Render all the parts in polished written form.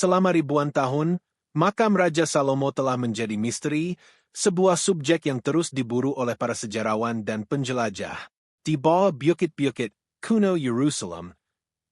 Selama ribuan tahun, makam Raja Salomo telah menjadi misteri, sebuah subjek yang terus diburu oleh para sejarawan dan penjelajah. Di bawah bukit-bukit kuno Yerusalem,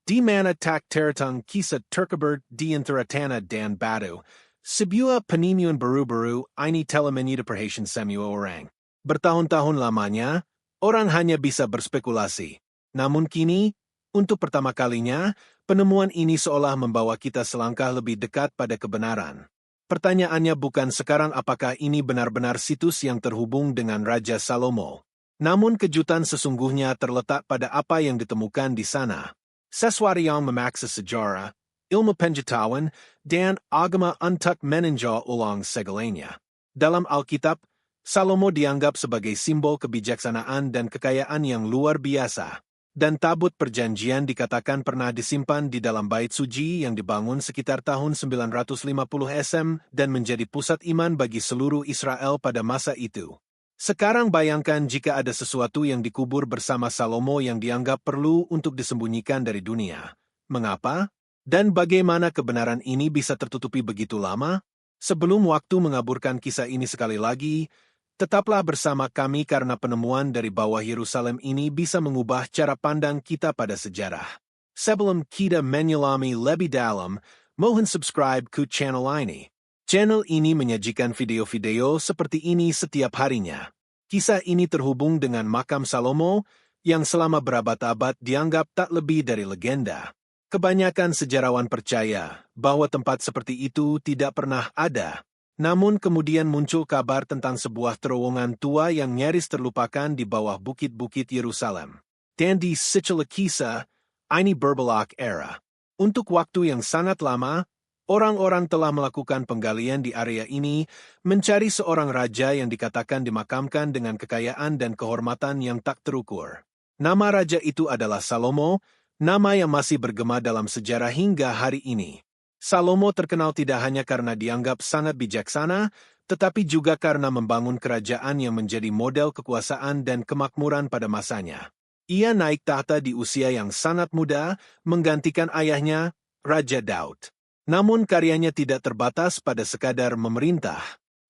di mana tak terhitung kisah terkubur di antara tanah dan batu, sebuah penemuan baru-baru ini telah menyedihkan semua orang. Bertahun-tahun lamanya, orang hanya bisa berspekulasi. Namun kini, untuk pertama kalinya, penemuan ini seolah membawa kita selangkah lebih dekat pada kebenaran. Pertanyaannya bukan sekarang apakah ini benar-benar situs yang terhubung dengan Raja Salomo. Namun kejutan sesungguhnya terletak pada apa yang ditemukan di sana. Sesuatu yang memaksa sejarah, ilmu pengetahuan, dan agama untuk meninjau ulang segalanya. Dalam Alkitab, Salomo dianggap sebagai simbol kebijaksanaan dan kekayaan yang luar biasa. Dan tabut perjanjian dikatakan pernah disimpan di dalam bait suci yang dibangun sekitar tahun 950 SM dan menjadi pusat iman bagi seluruh Israel pada masa itu. Sekarang bayangkan jika ada sesuatu yang dikubur bersama Salomo yang dianggap perlu untuk disembunyikan dari dunia. Mengapa? Dan bagaimana kebenaran ini bisa tertutupi begitu lama? Sebelum waktu mengaburkan kisah ini sekali lagi, tetaplah bersama kami karena penemuan dari bawah Yerusalem ini bisa mengubah cara pandang kita pada sejarah. Sebelum kita menyelami lebih dalam, mohon subscribe ke channel ini. Channel ini menyajikan video-video seperti ini setiap harinya. Kisah ini terhubung dengan makam Salomo yang selama berabad-abad dianggap tak lebih dari legenda. Kebanyakan sejarawan percaya bahwa tempat seperti itu tidak pernah ada. Namun kemudian muncul kabar tentang sebuah terowongan tua yang nyaris terlupakan di bawah bukit-bukit Yerusalem. Dan di segala kisah, ini berbelok era. Untuk waktu yang sangat lama, orang-orang telah melakukan penggalian di area ini, mencari seorang raja yang dikatakan dimakamkan dengan kekayaan dan kehormatan yang tak terukur. Nama raja itu adalah Salomo, nama yang masih bergema dalam sejarah hingga hari ini. Salomo terkenal tidak hanya karena dianggap sangat bijaksana, tetapi juga karena membangun kerajaan yang menjadi model kekuasaan dan kemakmuran pada masanya. Ia naik tahta di usia yang sangat muda, menggantikan ayahnya, Raja Daud. Namun karyanya tidak terbatas pada sekadar memerintah.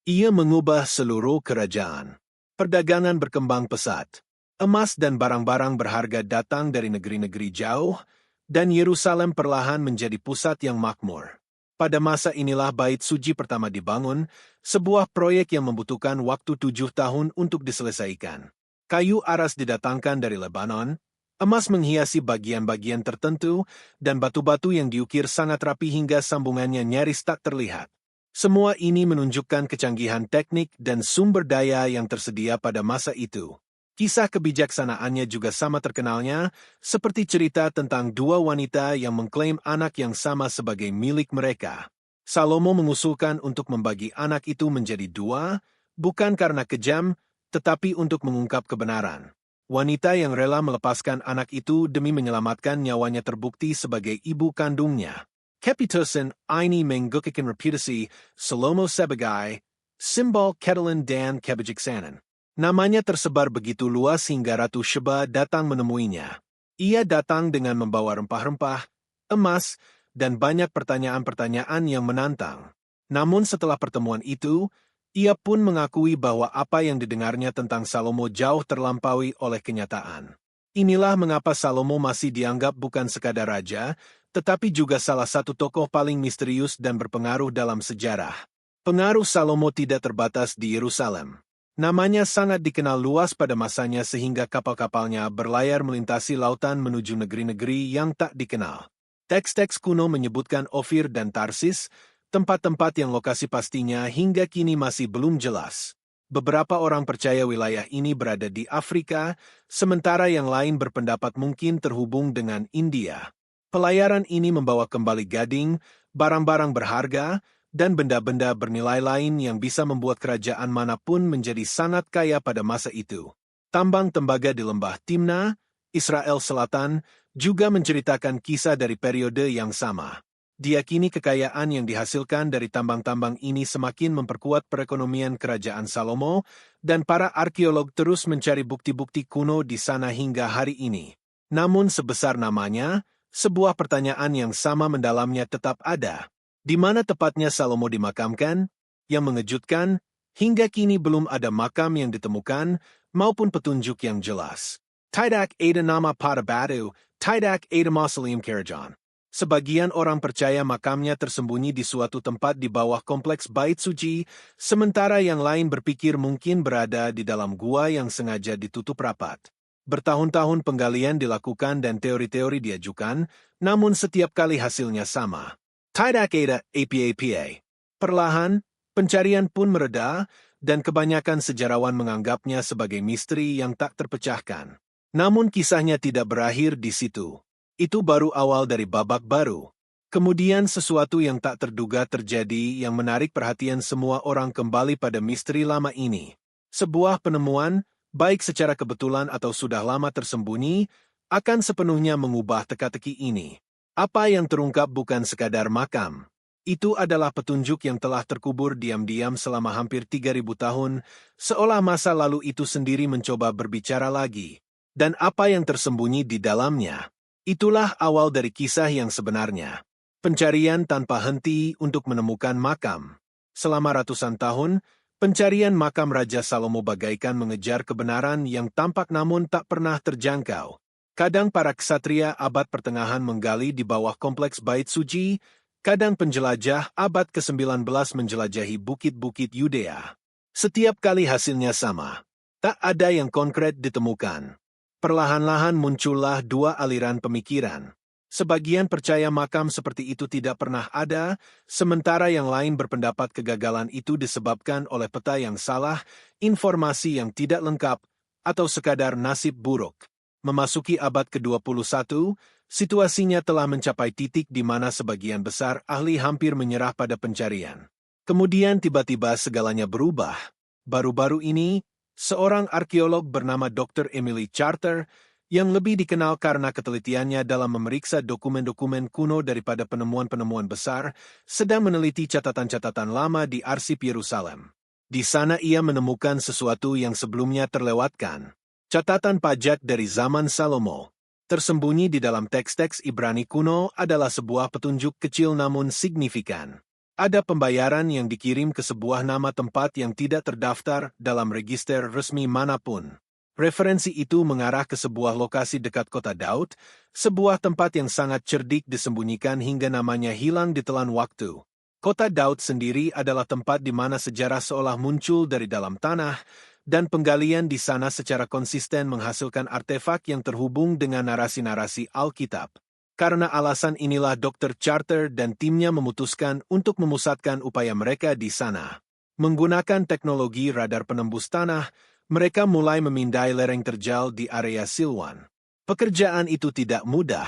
Ia mengubah seluruh kerajaan. Perdagangan berkembang pesat. Emas dan barang-barang berharga datang dari negeri-negeri jauh, dan Yerusalem perlahan menjadi pusat yang makmur. Pada masa inilah bait suci pertama dibangun, sebuah proyek yang membutuhkan waktu 7 tahun untuk diselesaikan. Kayu aras didatangkan dari Lebanon, emas menghiasi bagian-bagian tertentu, dan batu-batu yang diukir sangat rapi hingga sambungannya nyaris tak terlihat. Semua ini menunjukkan kecanggihan teknik dan sumber daya yang tersedia pada masa itu. Kisah kebijaksanaannya juga sama terkenalnya, seperti cerita tentang dua wanita yang mengklaim anak yang sama sebagai milik mereka. Salomo mengusulkan untuk membagi anak itu menjadi 2, bukan karena kejam, tetapi untuk mengungkap kebenaran. Wanita yang rela melepaskan anak itu demi menyelamatkan nyawanya terbukti sebagai ibu kandungnya. Kapitosan ini menggunakan reputasi Salomo sebagai simbol keadilan dan kebijaksanaan. Namanya tersebar begitu luas hingga Ratu Sheba datang menemuinya. Ia datang dengan membawa rempah-rempah, emas, dan banyak pertanyaan-pertanyaan yang menantang. Namun setelah pertemuan itu, ia pun mengakui bahwa apa yang didengarnya tentang Salomo jauh terlampaui oleh kenyataan. Inilah mengapa Salomo masih dianggap bukan sekadar raja, tetapi juga salah satu tokoh paling misterius dan berpengaruh dalam sejarah. Pengaruh Salomo tidak terbatas di Yerusalem. Namanya sangat dikenal luas pada masanya sehingga kapal-kapalnya berlayar melintasi lautan menuju negeri-negeri yang tak dikenal. Teks-teks kuno menyebutkan Ofir dan Tarsis, tempat-tempat yang lokasi pastinya hingga kini masih belum jelas. Beberapa orang percaya wilayah ini berada di Afrika, sementara yang lain berpendapat mungkin terhubung dengan India. Pelayaran ini membawa kembali gading, barang-barang berharga, dan benda-benda bernilai lain yang bisa membuat kerajaan manapun menjadi sangat kaya pada masa itu. Tambang tembaga di lembah Timna, Israel Selatan, juga menceritakan kisah dari periode yang sama. Diyakini kekayaan yang dihasilkan dari tambang-tambang ini semakin memperkuat perekonomian kerajaan Salomo, dan para arkeolog terus mencari bukti-bukti kuno di sana hingga hari ini. Namun sebesar namanya, sebuah pertanyaan yang sama mendalamnya tetap ada. Di mana tepatnya Salomo dimakamkan? Yang mengejutkan, hingga kini belum ada makam yang ditemukan maupun petunjuk yang jelas. Tidak ada nama pada batu, tidak ada mausoleum Karajan. Sebagian orang percaya makamnya tersembunyi di suatu tempat di bawah kompleks Bait Suci, sementara yang lain berpikir mungkin berada di dalam gua yang sengaja ditutup rapat. Bertahun-tahun penggalian dilakukan dan teori-teori diajukan, namun setiap kali hasilnya sama. Tidak ada apa-apa. Perlahan, pencarian pun mereda, dan kebanyakan sejarawan menganggapnya sebagai misteri yang tak terpecahkan. Namun kisahnya tidak berakhir di situ. Itu baru awal dari babak baru. Kemudian sesuatu yang tak terduga terjadi yang menarik perhatian semua orang kembali pada misteri lama ini. Sebuah penemuan, baik secara kebetulan atau sudah lama tersembunyi, akan sepenuhnya mengubah teka-teki ini. Apa yang terungkap bukan sekadar makam. Itu adalah petunjuk yang telah terkubur diam-diam selama hampir 3.000 tahun, seolah masa lalu itu sendiri mencoba berbicara lagi. Dan apa yang tersembunyi di dalamnya? Itulah awal dari kisah yang sebenarnya. Pencarian tanpa henti untuk menemukan makam. Selama ratusan tahun, pencarian makam Raja Salomo bagaikan mengejar kebenaran yang tampak namun tak pernah terjangkau. Kadang para ksatria abad pertengahan menggali di bawah kompleks Bait Suci, kadang penjelajah abad ke-19 menjelajahi bukit-bukit Yudea. Setiap kali hasilnya sama. Tak ada yang konkret ditemukan. Perlahan-lahan muncullah dua aliran pemikiran. Sebagian percaya makam seperti itu tidak pernah ada, sementara yang lain berpendapat kegagalan itu disebabkan oleh peta yang salah, informasi yang tidak lengkap, atau sekadar nasib buruk. Memasuki abad ke-21, situasinya telah mencapai titik di mana sebagian besar ahli hampir menyerah pada pencarian. Kemudian tiba-tiba segalanya berubah. Baru-baru ini, seorang arkeolog bernama Dr. Emily Charter, yang lebih dikenal karena ketelitiannya dalam memeriksa dokumen-dokumen kuno daripada penemuan-penemuan besar, sedang meneliti catatan-catatan lama di arsip Yerusalem. Di sana ia menemukan sesuatu yang sebelumnya terlewatkan. Catatan pajak dari zaman Salomo. Tersembunyi di dalam teks-teks Ibrani kuno adalah sebuah petunjuk kecil namun signifikan. Ada pembayaran yang dikirim ke sebuah nama tempat yang tidak terdaftar dalam register resmi manapun. Referensi itu mengarah ke sebuah lokasi dekat kota Daud, sebuah tempat yang sangat cerdik disembunyikan hingga namanya hilang ditelan waktu. Kota Daud sendiri adalah tempat di mana sejarah seolah muncul dari dalam tanah, dan penggalian di sana secara konsisten menghasilkan artefak yang terhubung dengan narasi-narasi Alkitab. Karena alasan inilah Dr. Charter dan timnya memutuskan untuk memusatkan upaya mereka di sana. Menggunakan teknologi radar penembus tanah, mereka mulai memindai lereng terjal di area Silwan. Pekerjaan itu tidak mudah.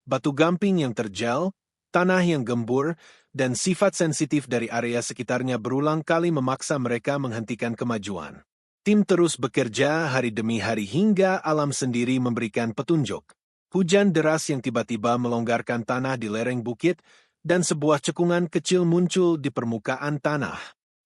Batu gamping yang terjal, tanah yang gembur, dan sifat sensitif dari area sekitarnya berulang kali memaksa mereka menghentikan kemajuan. Tim terus bekerja hari demi hari hingga alam sendiri memberikan petunjuk. Hujan deras yang tiba-tiba melonggarkan tanah di lereng bukit, dan sebuah cekungan kecil muncul di permukaan tanah.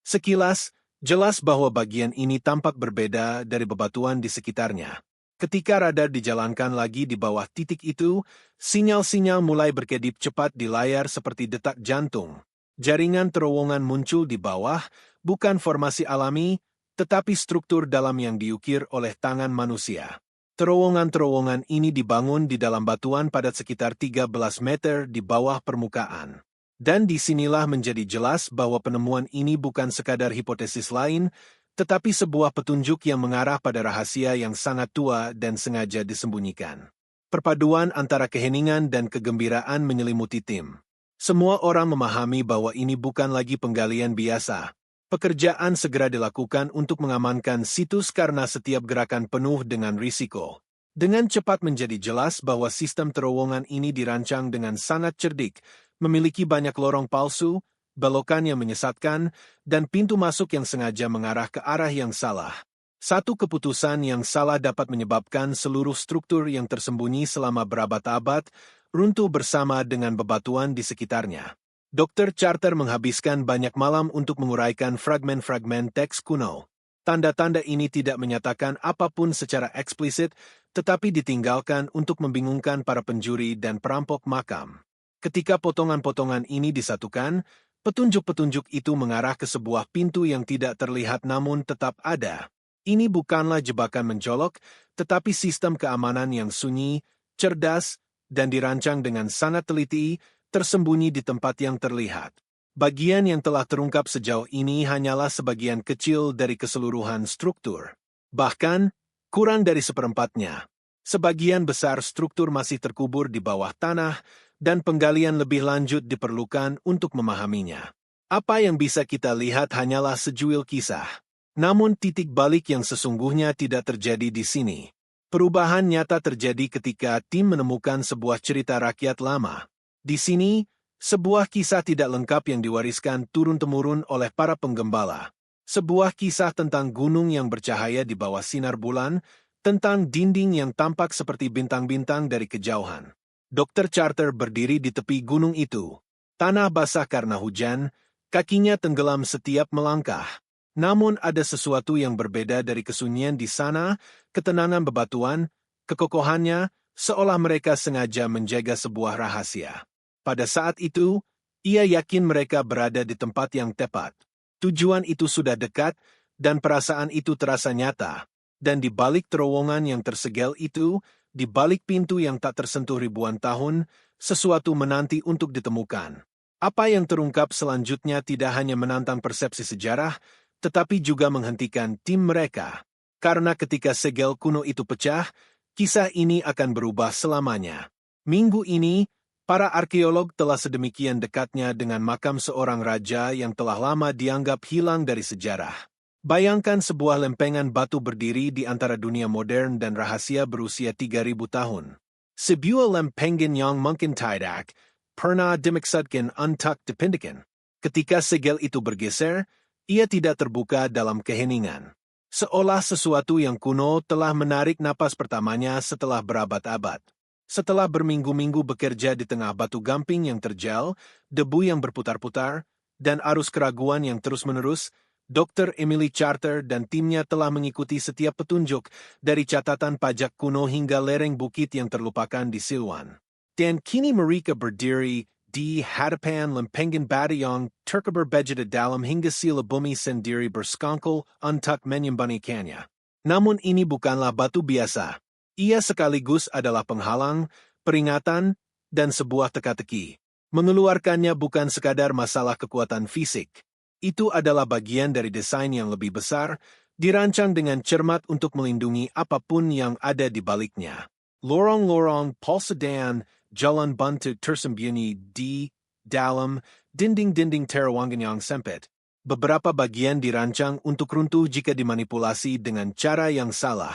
Sekilas, jelas bahwa bagian ini tampak berbeda dari bebatuan di sekitarnya. Ketika radar dijalankan lagi di bawah titik itu, sinyal-sinyal mulai berkedip cepat di layar seperti detak jantung. Jaringan terowongan muncul di bawah, bukan formasi alami, tetapi struktur dalam yang diukir oleh tangan manusia. Terowongan-terowongan ini dibangun di dalam batuan padat sekitar 13 meter di bawah permukaan. Dan disinilah menjadi jelas bahwa penemuan ini bukan sekadar hipotesis lain, tetapi sebuah petunjuk yang mengarah pada rahasia yang sangat tua dan sengaja disembunyikan. Perpaduan antara keheningan dan kegembiraan menyelimuti tim. Semua orang memahami bahwa ini bukan lagi penggalian biasa. Pekerjaan segera dilakukan untuk mengamankan situs karena setiap gerakan penuh dengan risiko. Dengan cepat menjadi jelas bahwa sistem terowongan ini dirancang dengan sangat cerdik, memiliki banyak lorong palsu, belokan yang menyesatkan, dan pintu masuk yang sengaja mengarah ke arah yang salah. Satu keputusan yang salah dapat menyebabkan seluruh struktur yang tersembunyi selama berabad-abad runtuh bersama dengan bebatuan di sekitarnya. Dr. Charter menghabiskan banyak malam untuk menguraikan fragmen-fragmen teks kuno. Tanda-tanda ini tidak menyatakan apapun secara eksplisit, tetapi ditinggalkan untuk membingungkan para penjuri dan perampok makam. Ketika potongan-potongan ini disatukan, petunjuk-petunjuk itu mengarah ke sebuah pintu yang tidak terlihat namun tetap ada. Ini bukanlah jebakan mencolok, tetapi sistem keamanan yang sunyi, cerdas, dan dirancang dengan sangat teliti, tersembunyi di tempat yang terlihat. Bagian yang telah terungkap sejauh ini hanyalah sebagian kecil dari keseluruhan struktur. Bahkan, kurang dari seperempatnya. Sebagian besar struktur masih terkubur di bawah tanah, dan penggalian lebih lanjut diperlukan untuk memahaminya. Apa yang bisa kita lihat hanyalah sejuil kisah. Namun titik balik yang sesungguhnya tidak terjadi di sini. Perubahan nyata terjadi ketika tim menemukan sebuah cerita rakyat lama. Di sini, sebuah kisah tidak lengkap yang diwariskan turun-temurun oleh para penggembala. Sebuah kisah tentang gunung yang bercahaya di bawah sinar bulan, tentang dinding yang tampak seperti bintang-bintang dari kejauhan. Dr. Charter berdiri di tepi gunung itu. Tanah basah karena hujan, kakinya tenggelam setiap melangkah. Namun ada sesuatu yang berbeda dari kesunyian di sana, ketenangan bebatuan, kekokohannya, seolah mereka sengaja menjaga sebuah rahasia. Pada saat itu, ia yakin mereka berada di tempat yang tepat. Tujuan itu sudah dekat, dan perasaan itu terasa nyata. Dan di balik terowongan yang tersegel itu, di balik pintu yang tak tersentuh ribuan tahun, sesuatu menanti untuk ditemukan. Apa yang terungkap selanjutnya tidak hanya menantang persepsi sejarah, tetapi juga menghentikan tim mereka. Karena ketika segel kuno itu pecah, kisah ini akan berubah selamanya. Minggu ini, para arkeolog telah sedemikian dekatnya dengan makam seorang raja yang telah lama dianggap hilang dari sejarah. Bayangkan sebuah lempengan batu berdiri di antara dunia modern dan rahasia berusia 3.000 tahun. Sebuah lempengan yang mungkin tidak pernah dimaksudkan untuk dipindahkan. Ketika segel itu bergeser, ia tidak terbuka dalam keheningan. Seolah sesuatu yang kuno telah menarik napas pertamanya setelah berabad-abad. Setelah berminggu-minggu bekerja di tengah batu gamping yang terjal, debu yang berputar-putar, dan arus keraguan yang terus-menerus, Dr. Emily Charter dan timnya telah mengikuti setiap petunjuk dari catatan pajak kuno hingga lereng bukit yang terlupakan di Silwan. Dan kini mereka berdiri di hadapan lempengan batu yang terkubur di dalam hingga sila bumi sendiri bersekongkol untuk menyembunyikannya. Namun ini bukanlah batu biasa. Ia sekaligus adalah penghalang, peringatan, dan sebuah teka-teki. Mengeluarkannya bukan sekadar masalah kekuatan fisik. Itu adalah bagian dari desain yang lebih besar, dirancang dengan cermat untuk melindungi apapun yang ada di baliknya. Lorong-lorong palsadan, jalan buntu tersembunyi di dalam dinding-dinding terowongan yang sempit. Beberapa bagian dirancang untuk runtuh jika dimanipulasi dengan cara yang salah.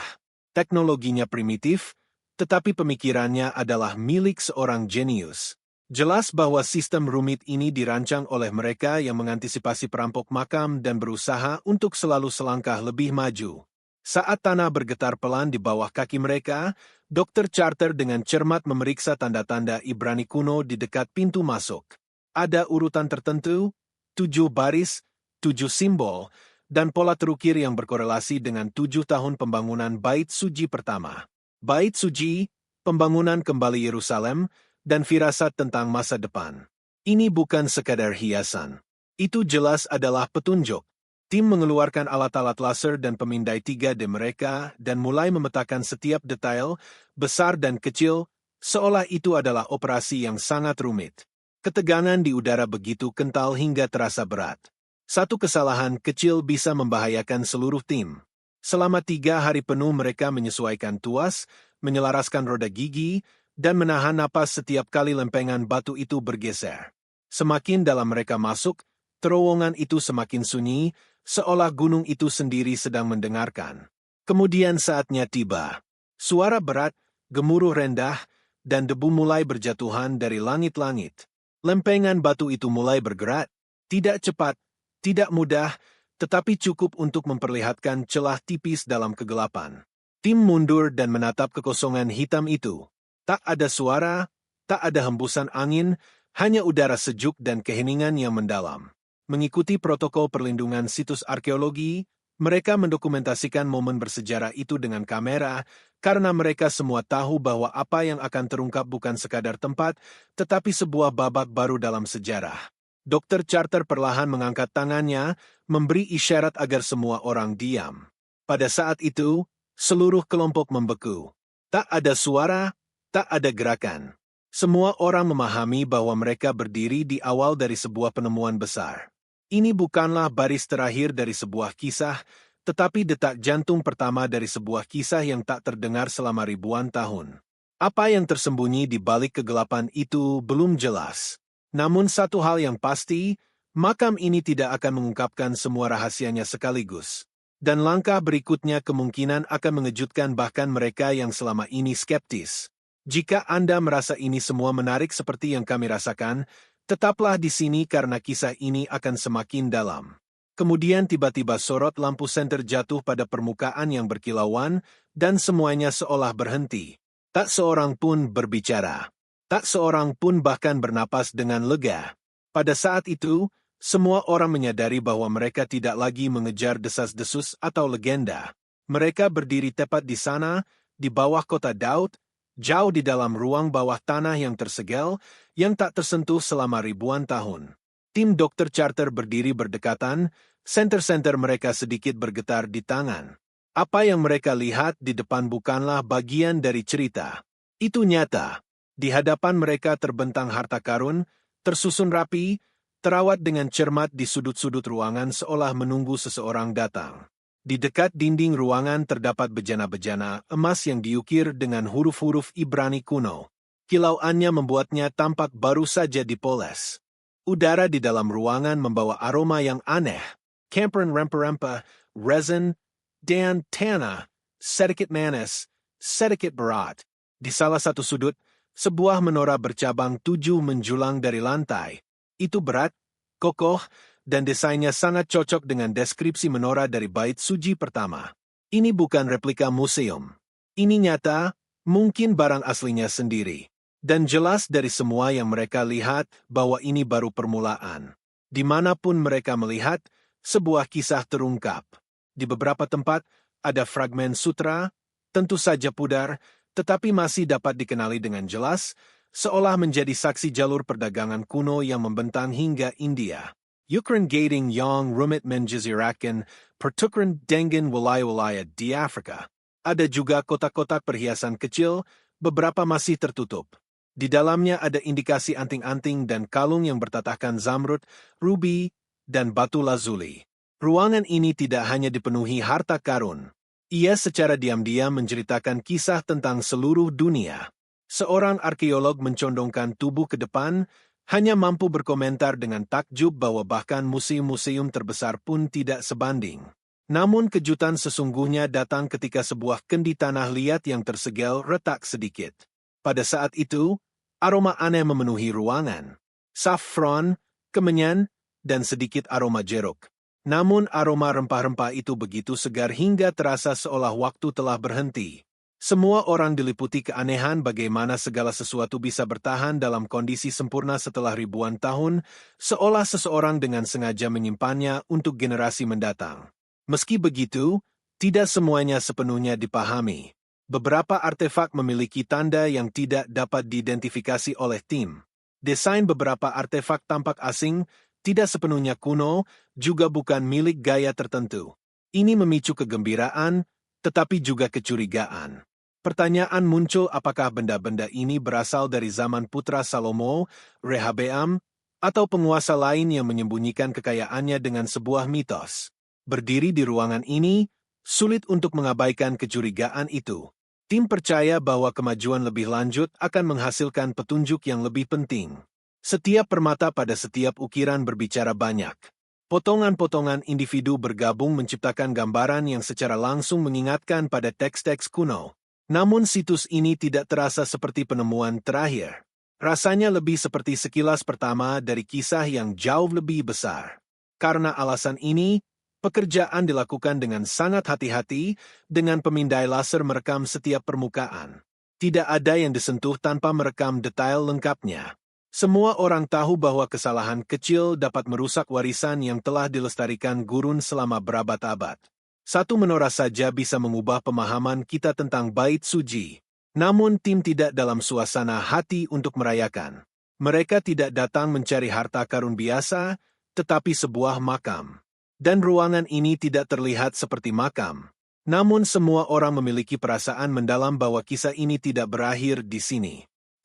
Teknologinya primitif, tetapi pemikirannya adalah milik seorang jenius. Jelas bahwa sistem rumit ini dirancang oleh mereka yang mengantisipasi perampok makam dan berusaha untuk selalu selangkah lebih maju. Saat tanah bergetar pelan di bawah kaki mereka, Dr. Charter dengan cermat memeriksa tanda-tanda Ibrani kuno di dekat pintu masuk. Ada urutan tertentu, 7 baris, 7 simbol, dan pola terukir yang berkorelasi dengan 7 tahun pembangunan Bait Suci pertama. Bait Suci, pembangunan kembali Yerusalem, dan firasat tentang masa depan. Ini bukan sekadar hiasan. Itu jelas adalah petunjuk. Tim mengeluarkan alat-alat laser dan pemindai 3D mereka dan mulai memetakan setiap detail, besar dan kecil, seolah itu adalah operasi yang sangat rumit. Ketegangan di udara begitu kental hingga terasa berat. Satu kesalahan kecil bisa membahayakan seluruh tim. Selama 3 hari penuh mereka menyesuaikan tuas, menyelaraskan roda gigi, dan menahan napas setiap kali lempengan batu itu bergeser. Semakin dalam mereka masuk, terowongan itu semakin sunyi, seolah gunung itu sendiri sedang mendengarkan. Kemudian saatnya tiba. Suara berat, gemuruh rendah, dan debu mulai berjatuhan dari langit-langit. Lempengan batu itu mulai bergerak, tidak cepat, tidak mudah, tetapi cukup untuk memperlihatkan celah tipis dalam kegelapan. Tim mundur dan menatap kekosongan hitam itu. Tak ada suara, tak ada hembusan angin, hanya udara sejuk dan keheningan yang mendalam. Mengikuti protokol perlindungan situs arkeologi, Mereka mendokumentasikan momen bersejarah itu dengan kamera, karena mereka semua tahu bahwa apa yang akan terungkap bukan sekadar tempat, tetapi sebuah babak baru dalam sejarah. Dr. Carter perlahan mengangkat tangannya, memberi isyarat agar semua orang diam. Pada saat itu, seluruh kelompok membeku. Tak ada suara, tak ada gerakan. Semua orang memahami bahwa mereka berdiri di awal dari sebuah penemuan besar. Ini bukanlah baris terakhir dari sebuah kisah, tetapi detak jantung pertama dari sebuah kisah yang tak terdengar selama ribuan tahun. Apa yang tersembunyi di balik kegelapan itu belum jelas. Namun satu hal yang pasti, makam ini tidak akan mengungkapkan semua rahasianya sekaligus. Dan langkah berikutnya kemungkinan akan mengejutkan bahkan mereka yang selama ini skeptis. Jika Anda merasa ini semua menarik seperti yang kami rasakan, tetaplah di sini karena kisah ini akan semakin dalam. Kemudian tiba-tiba sorot lampu senter jatuh pada permukaan yang berkilauan dan semuanya seolah berhenti. Tak seorang pun berbicara. Tak seorang pun bahkan bernapas dengan lega. Pada saat itu, semua orang menyadari bahwa mereka tidak lagi mengejar desas-desus atau legenda. Mereka berdiri tepat di sana, di bawah kota Daud, jauh di dalam ruang bawah tanah yang tersegel, yang tak tersentuh selama ribuan tahun. Tim Dr. Carter berdiri berdekatan, senter-senter mereka sedikit bergetar di tangan. Apa yang mereka lihat di depan bukanlah bagian dari cerita. Itu nyata. Di hadapan mereka terbentang harta karun, tersusun rapi, terawat dengan cermat di sudut-sudut ruangan seolah menunggu seseorang datang. Di dekat dinding ruangan terdapat bejana-bejana emas yang diukir dengan huruf-huruf Ibrani kuno. Kilauannya membuatnya tampak baru saja dipoles. Udara di dalam ruangan membawa aroma yang aneh. Camphor rempah-rempah, resin, dan tanah, sedikit manis, sedikit berat. Di salah satu sudut, sebuah menara bercabang 7 menjulang dari lantai. Itu berat, kokoh, dan desainnya sangat cocok dengan deskripsi menara dari bait suci pertama. Ini bukan replika museum. Ini nyata, mungkin barang aslinya sendiri. Dan jelas dari semua yang mereka lihat bahwa ini baru permulaan. Dimanapun mereka melihat, sebuah kisah terungkap. Di beberapa tempat, ada fragmen sutra, tentu saja pudar, tetapi masih dapat dikenali dengan jelas, seolah menjadi saksi jalur perdagangan kuno yang membentang hingga India. Ukraine gating yang rumit menjazirakan pertukaran dengan wilayah-wilayah di Afrika. Ada juga kotak-kotak perhiasan kecil, beberapa masih tertutup. Di dalamnya ada indikasi anting-anting dan kalung yang bertatahkan zamrud, rubi, dan batu lazuli. Ruangan ini tidak hanya dipenuhi harta karun. Ia secara diam-diam menceritakan kisah tentang seluruh dunia. Seorang arkeolog mencondongkan tubuh ke depan, hanya mampu berkomentar dengan takjub bahwa bahkan museum-museum terbesar pun tidak sebanding. Namun kejutan sesungguhnya datang ketika sebuah kendi tanah liat yang tersegel retak sedikit. Pada saat itu, aroma aneh memenuhi ruangan. Saffron, kemenyan, dan sedikit aroma jeruk. Namun aroma rempah-rempah itu begitu segar hingga terasa seolah waktu telah berhenti. Semua orang diliputi keanehan bagaimana segala sesuatu bisa bertahan dalam kondisi sempurna setelah ribuan tahun, seolah seseorang dengan sengaja menyimpannya untuk generasi mendatang. Meski begitu, tidak semuanya sepenuhnya dipahami. Beberapa artefak memiliki tanda yang tidak dapat diidentifikasi oleh tim. Desain beberapa artefak tampak asing, tidak sepenuhnya kuno, juga bukan milik gaya tertentu. Ini memicu kegembiraan, tetapi juga kecurigaan. Pertanyaan muncul apakah benda-benda ini berasal dari zaman putra Salomo, Rehabeam, atau penguasa lain yang menyembunyikan kekayaannya dengan sebuah mitos. Berdiri di ruangan ini, sulit untuk mengabaikan kecurigaan itu. Tim percaya bahwa kemajuan lebih lanjut akan menghasilkan petunjuk yang lebih penting. Setiap permata pada setiap ukiran berbicara banyak. Potongan-potongan individu bergabung menciptakan gambaran yang secara langsung mengingatkan pada teks-teks kuno. Namun situs ini tidak terasa seperti penemuan terakhir. Rasanya lebih seperti sekilas pertama dari kisah yang jauh lebih besar. Karena alasan ini, pekerjaan dilakukan dengan sangat hati-hati dengan pemindai laser merekam setiap permukaan. Tidak ada yang disentuh tanpa merekam detail lengkapnya. Semua orang tahu bahwa kesalahan kecil dapat merusak warisan yang telah dilestarikan gurun selama berabad-abad. Satu menorah saja bisa mengubah pemahaman kita tentang bait suci. Namun tim tidak dalam suasana hati untuk merayakan. Mereka tidak datang mencari harta karun biasa, tetapi sebuah makam. Dan ruangan ini tidak terlihat seperti makam. Namun semua orang memiliki perasaan mendalam bahwa kisah ini tidak berakhir di sini.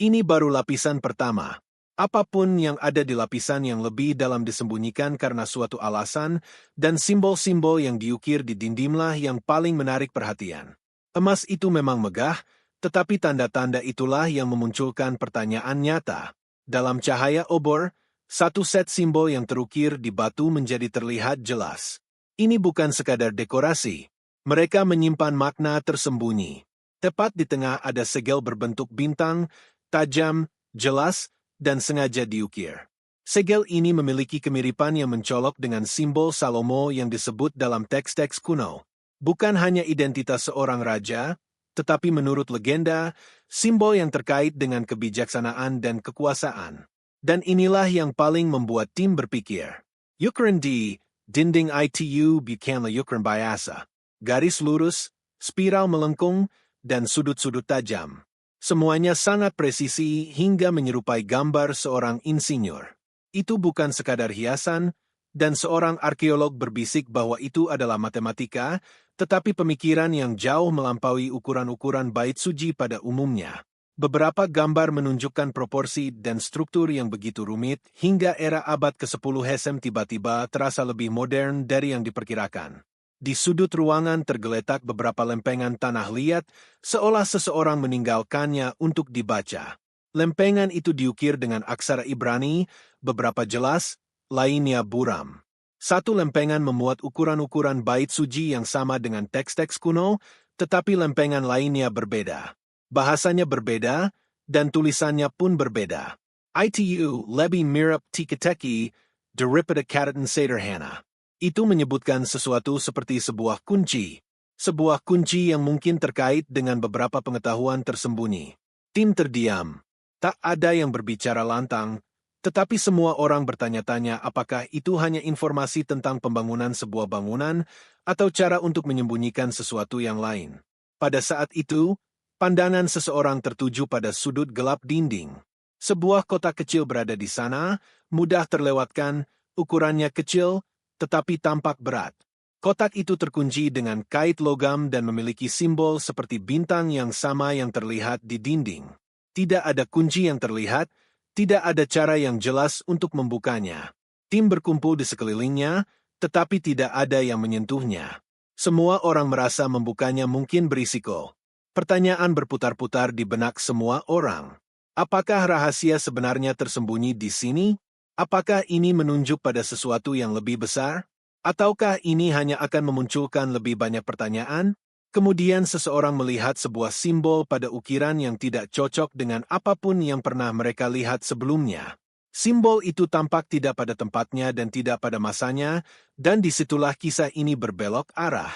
Ini baru lapisan pertama. Apapun yang ada di lapisan yang lebih dalam disembunyikan karena suatu alasan, dan simbol-simbol yang diukir di dindinglah yang paling menarik perhatian. Emas itu memang megah, tetapi tanda-tanda itulah yang memunculkan pertanyaan nyata. Dalam cahaya obor, satu set simbol yang terukir di batu menjadi terlihat jelas. Ini bukan sekadar dekorasi. Mereka menyimpan makna tersembunyi. Tepat di tengah ada segel berbentuk bintang, tajam, jelas, dan sengaja diukir. Segel ini memiliki kemiripan yang mencolok dengan simbol Salomo yang disebut dalam teks-teks kuno. Bukan hanya identitas seorang raja, tetapi menurut legenda, simbol yang terkait dengan kebijaksanaan dan kekuasaan. Dan inilah yang paling membuat tim berpikir. Ukuran di dinding itu bukanlah ukuran biasa. Garis lurus, spiral melengkung, dan sudut-sudut tajam. Semuanya sangat presisi hingga menyerupai gambar seorang insinyur. Itu bukan sekadar hiasan, dan seorang arkeolog berbisik bahwa itu adalah matematika, tetapi pemikiran yang jauh melampaui ukuran-ukuran bait suci pada umumnya. Beberapa gambar menunjukkan proporsi dan struktur yang begitu rumit, hingga era abad ke-10 Hesem tiba-tiba terasa lebih modern dari yang diperkirakan. Di sudut ruangan tergeletak beberapa lempengan tanah liat, seolah seseorang meninggalkannya untuk dibaca. Lempengan itu diukir dengan aksara Ibrani, beberapa jelas, lainnya buram. Satu lempengan memuat ukuran-ukuran bait suci yang sama dengan teks-teks kuno, tetapi lempengan lainnya berbeda. Bahasanya berbeda, dan tulisannya pun berbeda. Itu lebih mirip teka-teki daripada kata sederhana. Itu menyebutkan sesuatu seperti sebuah kunci. Sebuah kunci yang mungkin terkait dengan beberapa pengetahuan tersembunyi. Tim terdiam. Tak ada yang berbicara lantang, tetapi semua orang bertanya-tanya apakah itu hanya informasi tentang pembangunan sebuah bangunan atau cara untuk menyembunyikan sesuatu yang lain. Pada saat itu, pandangan seseorang tertuju pada sudut gelap dinding. Sebuah kotak kecil berada di sana, mudah terlewatkan, ukurannya kecil, tetapi tampak berat. Kotak itu terkunci dengan kait logam dan memiliki simbol seperti bintang yang sama yang terlihat di dinding. Tidak ada kunci yang terlihat, tidak ada cara yang jelas untuk membukanya. Tim berkumpul di sekelilingnya, tetapi tidak ada yang menyentuhnya. Semua orang merasa membukanya mungkin berisiko. Pertanyaan berputar-putar di benak semua orang. Apakah rahasia sebenarnya tersembunyi di sini? Apakah ini menunjuk pada sesuatu yang lebih besar? Ataukah ini hanya akan memunculkan lebih banyak pertanyaan? Kemudian seseorang melihat sebuah simbol pada ukiran yang tidak cocok dengan apapun yang pernah mereka lihat sebelumnya. Simbol itu tampak tidak pada tempatnya dan tidak pada masanya, dan disitulah kisah ini berbelok arah.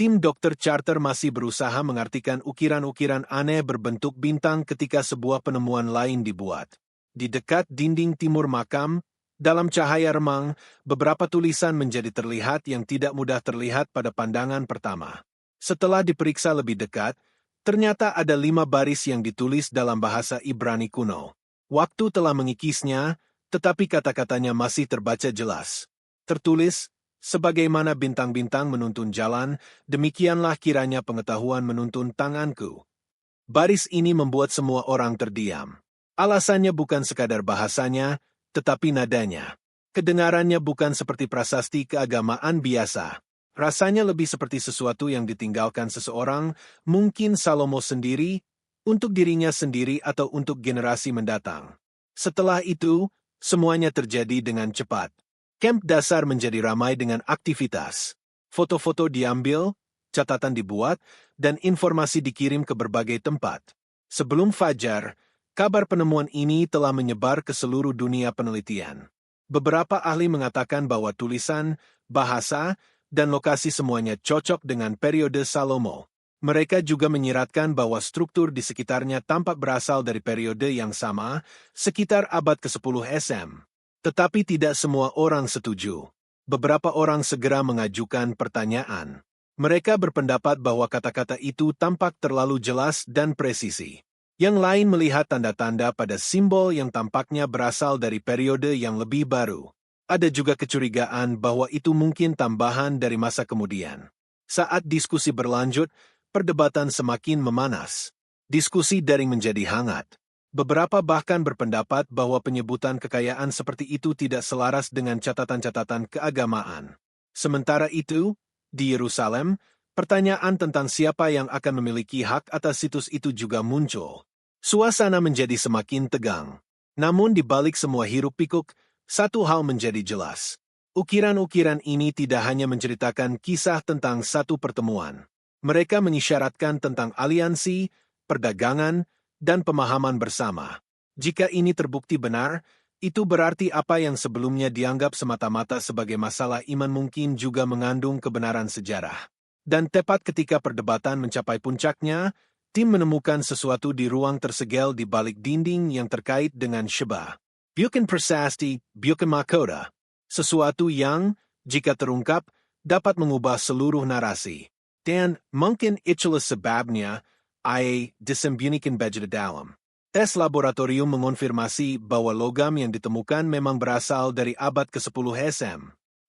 Tim Dr. Charter masih berusaha mengartikan ukiran-ukiran aneh berbentuk bintang ketika sebuah penemuan lain dibuat. Di dekat dinding timur makam, dalam cahaya remang, beberapa tulisan menjadi terlihat yang tidak mudah terlihat pada pandangan pertama. Setelah diperiksa lebih dekat, ternyata ada 5 baris yang ditulis dalam bahasa Ibrani kuno. Waktu telah mengikisnya, tetapi kata-katanya masih terbaca jelas. Tertulis, sebagaimana bintang-bintang menuntun jalan, demikianlah kiranya pengetahuan menuntun tanganku. Baris ini membuat semua orang terdiam. Alasannya bukan sekadar bahasanya, tetapi nadanya. Kedengarannya bukan seperti prasasti keagamaan biasa. Rasanya lebih seperti sesuatu yang ditinggalkan seseorang, mungkin Salomo sendiri, untuk dirinya sendiri atau untuk generasi mendatang. Setelah itu, semuanya terjadi dengan cepat. Kamp dasar menjadi ramai dengan aktivitas. Foto-foto diambil, catatan dibuat, dan informasi dikirim ke berbagai tempat. Sebelum fajar, kabar penemuan ini telah menyebar ke seluruh dunia penelitian. Beberapa ahli mengatakan bahwa tulisan, bahasa, dan lokasi semuanya cocok dengan periode Salomo. Mereka juga menyiratkan bahwa struktur di sekitarnya tampak berasal dari periode yang sama, sekitar abad ke-10 SM. Tetapi tidak semua orang setuju. Beberapa orang segera mengajukan pertanyaan. Mereka berpendapat bahwa kata-kata itu tampak terlalu jelas dan presisi. Yang lain melihat tanda-tanda pada simbol yang tampaknya berasal dari periode yang lebih baru. Ada juga kecurigaan bahwa itu mungkin tambahan dari masa kemudian. Saat diskusi berlanjut, perdebatan semakin memanas. Diskusi daring menjadi hangat. Beberapa bahkan berpendapat bahwa penyebutan kekayaan seperti itu tidak selaras dengan catatan-catatan keagamaan. Sementara itu, di Yerusalem, pertanyaan tentang siapa yang akan memiliki hak atas situs itu juga muncul. Suasana menjadi semakin tegang. Namun di balik semua hiruk-pikuk, satu hal menjadi jelas. Ukiran-ukiran ini tidak hanya menceritakan kisah tentang satu pertemuan. Mereka mengisyaratkan tentang aliansi, perdagangan, dan pemahaman bersama. Jika ini terbukti benar, itu berarti apa yang sebelumnya dianggap semata-mata sebagai masalah iman mungkin juga mengandung kebenaran sejarah. Dan tepat ketika perdebatan mencapai puncaknya, tim menemukan sesuatu di ruang tersegel di balik dinding yang terkait dengan Sheba. Bukan prasasti, bukan mahkota. Sesuatu yang, jika terungkap, dapat mengubah seluruh narasi. Dan mungkin itulah sebabnya, ay disembunyikan begitu dalam. Tes laboratorium mengonfirmasi bahwa logam yang ditemukan memang berasal dari abad ke-10 SM.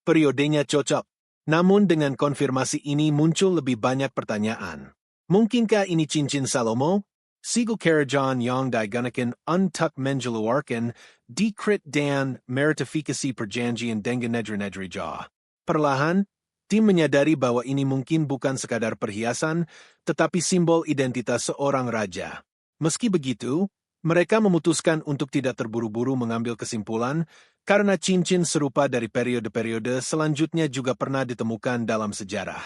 Periodenya cocok. Namun dengan konfirmasi ini muncul lebih banyak pertanyaan. Mungkinkah ini cincin Salomo? Siegel Karajan yang digunakan untuk mengeluarkan dekret dan meratifikasi perjanjian dengan negeri-negeri Jawa. Perlahan, tim menyadari bahwa ini mungkin bukan sekadar perhiasan, tetapi simbol identitas seorang raja. Meski begitu, mereka memutuskan untuk tidak terburu-buru mengambil kesimpulan, karena cincin serupa dari periode-periode selanjutnya juga pernah ditemukan dalam sejarah.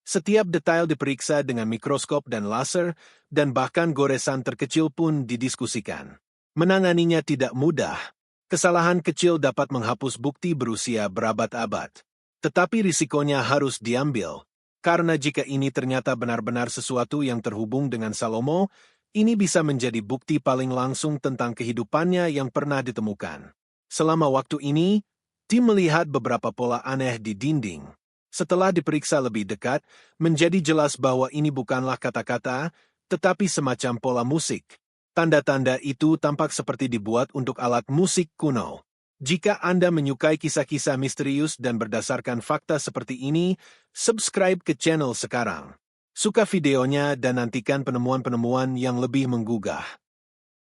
Setiap detail diperiksa dengan mikroskop dan laser, dan bahkan goresan terkecil pun didiskusikan. Menanganinya tidak mudah. Kesalahan kecil dapat menghapus bukti berusia berabad-abad. Tetapi risikonya harus diambil, karena jika ini ternyata benar-benar sesuatu yang terhubung dengan Salomo, ini bisa menjadi bukti paling langsung tentang kehidupannya yang pernah ditemukan. Selama waktu ini, tim melihat beberapa pola aneh di dinding. Setelah diperiksa lebih dekat, menjadi jelas bahwa ini bukanlah kata-kata, tetapi semacam pola musik. Tanda-tanda itu tampak seperti dibuat untuk alat musik kuno. Jika Anda menyukai kisah-kisah misterius dan berdasarkan fakta seperti ini, subscribe ke channel sekarang. Suka videonya dan nantikan penemuan-penemuan yang lebih menggugah.